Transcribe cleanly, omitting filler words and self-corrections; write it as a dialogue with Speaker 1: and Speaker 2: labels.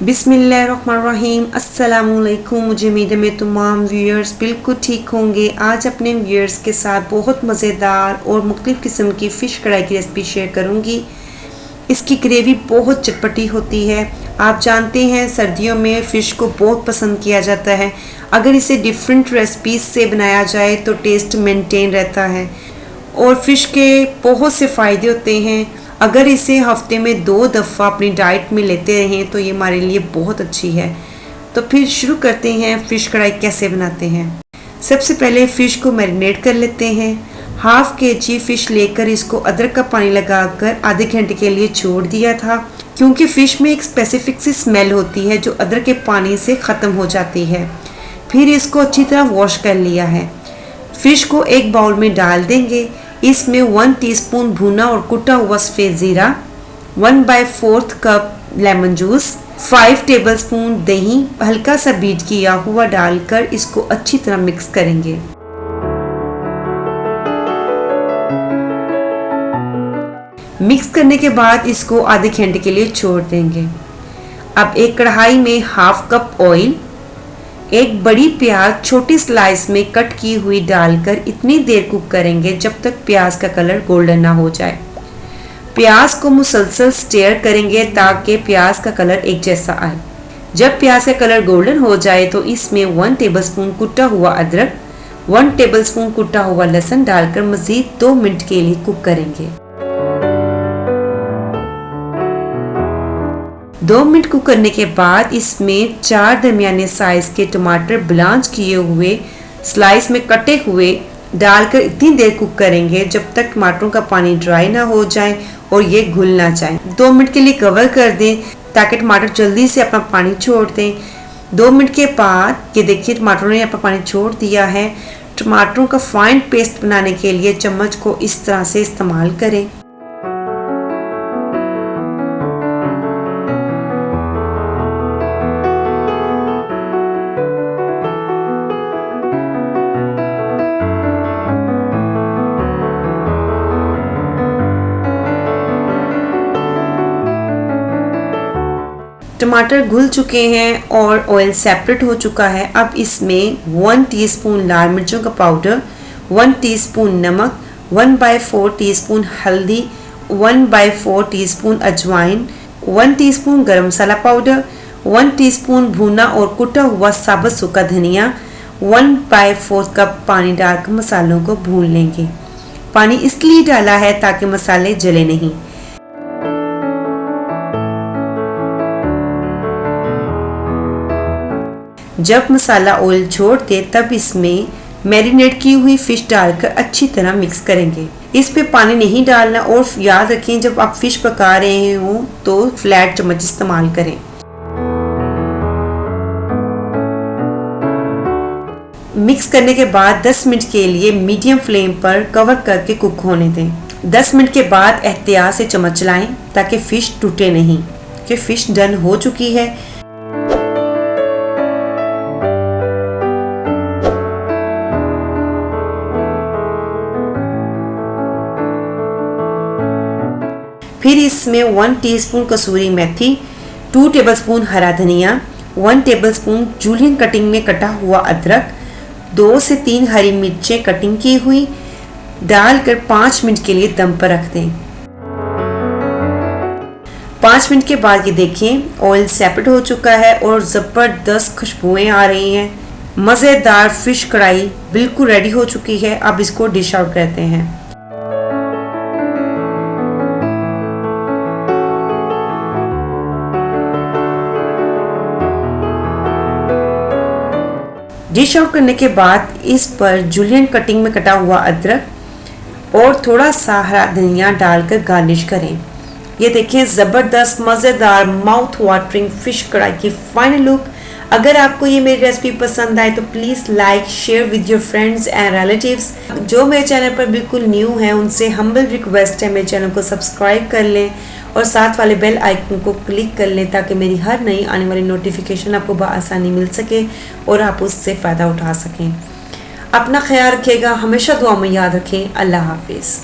Speaker 1: बिस्मिल्लाहिर्रहमानिर्रहीम। अस्सलामुअलैकुम। मुझे उम्मीद है मेरे तमाम व्यूअर्स बिल्कुल ठीक होंगे। आज अपने व्यूअर्स के साथ बहुत मज़ेदार और मुख्तलिफ़ किस्म की फ़िश कढ़ाई की रेसिपी शेयर करूंगी। इसकी ग्रेवी बहुत चटपटी होती है। आप जानते हैं सर्दियों में फ़िश को बहुत पसंद किया जाता है। अगर इसे डिफरेंट रेसिपीज़ से बनाया जाए तो टेस्ट मेंटेन रहता है और फ़िश के बहुत से फ़ायदे होते हैं। अगर इसे हफ्ते में 2 दफ़ा अपनी डाइट में लेते रहें तो ये हमारे लिए बहुत अच्छी है। तो फिर शुरू करते हैं फ़िश कढ़ाई कैसे बनाते हैं। सबसे पहले फ़िश को मैरिनेट कर लेते हैं। हाफ kg फ़िश लेकर इसको अदरक का पानी लगाकर आधे घंटे के लिए छोड़ दिया था, क्योंकि फ़िश में एक स्पेसिफिक सी स्मेल होती है जो अदरक के पानी से ख़त्म हो जाती है। फिर इसको अच्छी तरह वॉश कर लिया है। फ़िश को एक बाउल में डाल देंगे। इसमें 1 टीस्पून भुना और कुटा हुआ सफ़ेद ज़ीरा, 1/4 कप लेमन जूस, 5 टेबलस्पून दही हल्का सा बीट किया हुआ डालकर इसको अच्छी तरह मिक्स करेंगे। मिक्स करने के बाद इसको आधे घंटे के लिए छोड़ देंगे। अब एक कढ़ाई में हाफ कप ऑयल, एक बड़ी प्याज छोटी स्लाइस में कट की हुई डालकर इतनी देर कुक करेंगे जब तक प्याज का कलर गोल्डन ना हो जाए। प्याज को मुसलसल स्टेयर करेंगे ताकि प्याज का कलर एक जैसा आए। जब प्याज का कलर गोल्डन हो जाए तो इसमें 1 टेबलस्पून कुटा हुआ अदरक, 1 टेबलस्पून कुटा हुआ लहसुन डालकर मज़ीद 2 मिनट के लिए कुक करेंगे। 2 मिनट कुक करने के बाद इसमें 4 दरमियाने साइज के टमाटर ब्लांच किए हुए स्लाइस में कटे हुए डालकर इतनी देर कुक करेंगे जब तक टमाटरों का पानी ड्राई ना हो जाए और ये घुल ना जाए। 2 मिनट के लिए कवर कर दें ताकि टमाटर जल्दी से अपना पानी छोड़ दें। 2 मिनट के बाद ये देखिए टमाटरों ने अपना पानी छोड़ दिया है। टमाटरों का फाइन पेस्ट बनाने के लिए चम्मच को इस तरह से इस्तेमाल करें। टमाटर घुल चुके हैं और ऑयल सेपरेट हो चुका है। अब इसमें 1 टीस्पून लाल मिर्चों का पाउडर, 1 टीस्पून नमक, 1/4 टीस्पून हल्दी, 1/4 टीस्पून अजवाइन, 1 टीस्पून गरम मसाला पाउडर, 1 टीस्पून भुना और कुटा हुआ साबुत सूखा धनिया, 1/4 कप पानी डालकर मसालों को भून लेंगे। पानी इसलिए डाला है ताकि मसाले जले नहीं। जब मसाला ऑयल छोड़ दे तब इसमें मैरिनेट की हुई फ़िश डालकर अच्छी तरह मिक्स करेंगे। इस पे पानी नहीं डालना और याद रखें जब आप फ़िश पका रहे हो तो फ्लैट चम्मच इस्तेमाल करें। मिक्स करने के बाद 10 मिनट के लिए मीडियम फ्लेम पर कवर करके कुक होने दें। 10 मिनट के बाद एहतियात से चम्मच चलाएं ताकि फ़िश टूटे नहीं, कि फ़िश डन हो चुकी है। फिर इसमें 1 टीस्पून कसूरी मेथी, 2 टेबलस्पून हरा धनिया, 1 टेबलस्पून जूलियन कटिंग में कटा हुआ अदरक, 2 से 3 हरी मिर्चें कटिंग की हुई डालकर 5 मिनट के लिए दम पर रख दें। 5 मिनट के बाद ये देखें ऑयल सेपरेट हो चुका है और ज़बरदस्त खुशबुएं आ रही हैं। मज़ेदार फ़िश कढ़ाई बिल्कुल रेडी हो चुकी है। अब इसको डिश आउट करते हैं। डिश आउट करने के बाद इस पर जूलियन कटिंग में कटा हुआ अदरक और थोड़ा सा हरा धनिया डालकर गार्निश करें। ये देखिए ज़बरदस्त मज़ेदार माउथ वाटरिंग फ़िश कढ़ाई की फाइनल लुक। अगर आपको ये मेरी रेसिपी पसंद आए तो please like share with your friends and relatives. जो मेरे चैनल पर बिल्कुल न्यू है उनसे हम्बल रिक्वेस्ट है मेरे चैनल को सब्सक्राइब कर लें और साथ वाले बेल आइकन को क्लिक कर लें ताकि मेरी हर नई आने वाली नोटिफिकेशन आपको बआसानी मिल सके और आप उससे फ़ायदा उठा सकें। अपना ख्याल रखिएगा, हमेशा दुआ में याद रखें। अल्लाह हाफिज़।